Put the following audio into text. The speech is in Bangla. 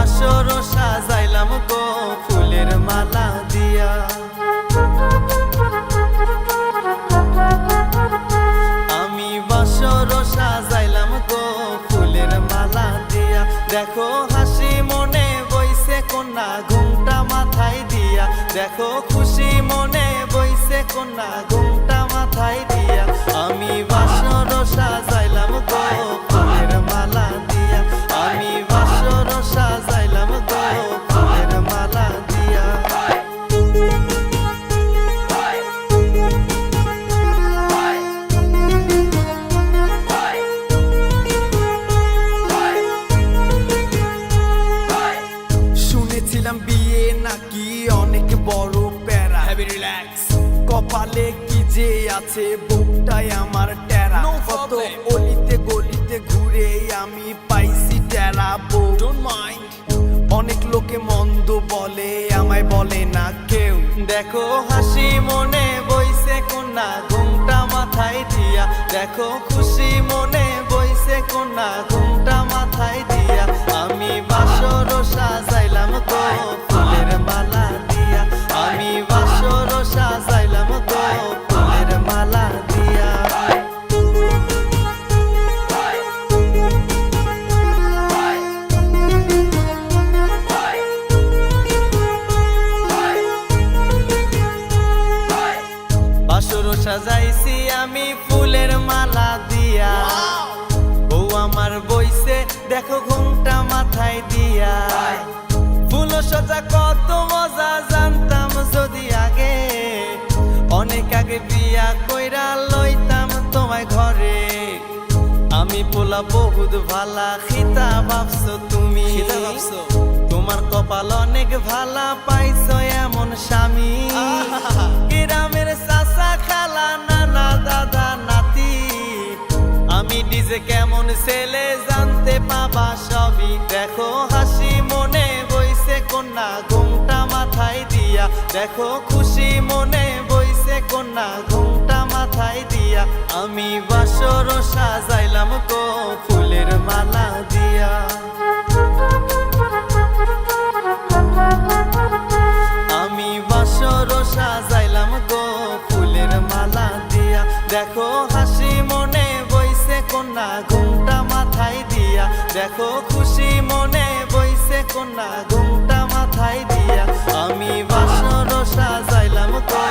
বাসর সাজাইলাম গো ফুলের মালা দিয়া। আমি বাসর সাজাইলাম গো ফুলের মালা দিয়া। দেখো হাসি মনে বইছে কন্যা ঘুমটা মাথায় দিয়া। দেখো খুশি মনে বইছে কন্যা ঘুমটা মাথায় দিয়া। আমি বাসর সাজাইলাম গো ফুলের মালা দিয়া। আমি বাসর সাজাইলাম গো ফুলের মালা দিয়া। শুনেছিলাম বিয়ে নাকি অনেক বড় প্যারা, কপালে কি যে আছে বুকটাই আমার টেরা। কত অলিতে গলিতে ঘুরে আমি পাইছি টেরা বউ। অনেক লোকে মন্দ বলে আমায় বলে না কেউ। দেখো হাসি মনে বইছে কন্যা ঘুমটা মাথায় দিয়া। দেখো খুশি মনে বইছে কন্যা ঘুমটা মাথায় দিয়া। আমি বাসর সাজাইলাম গো ফুলের মালা দিয়া। আমি বাসর সাজাইলাম গো ফুলের মালা দিয়া। বাসর সাজাইছি আমি ফুলের মালা দিয়া। ও আমার বইছে দেখো ঘুমটা মাথায় দিয়া। ফুল সজা কত মজা জানতাম যদি আগে, অনেক আগে বিয়া কইরা লইতাম তোমায় ঘরে। আমি পোলা বহুত ভালা খিতা ভাবছো তুমি। তোমার কপাল অনেক ভালা পাইছো এমন স্বামী। গ্রামের চাচা খালা নানা দাদা নাতি, আমি ডিজে কেমন ছেলে জানতে পাবা সবই। দেখো হাসি মনে বইছে কন্যা ঘুমটা মাথায় দিয়া। দেখো খুশি মনে বইছে কন্যা ঘুমটা মাথায় দিয়া। আমি বাসর সাজাইলাম গো ফুলের মালা দিয়া। আমি বাসর সাজাইলাম গো ফুলের মালা দিয়া। দেখো হাসি মনে বইছে কন্যা ঘুমটা মাথায় দিয়া। দেখো খুশি মনে বইছে কন্যা ঘুমটা মাথায় দিয়া। আমি বাসর সাজাইলাম গো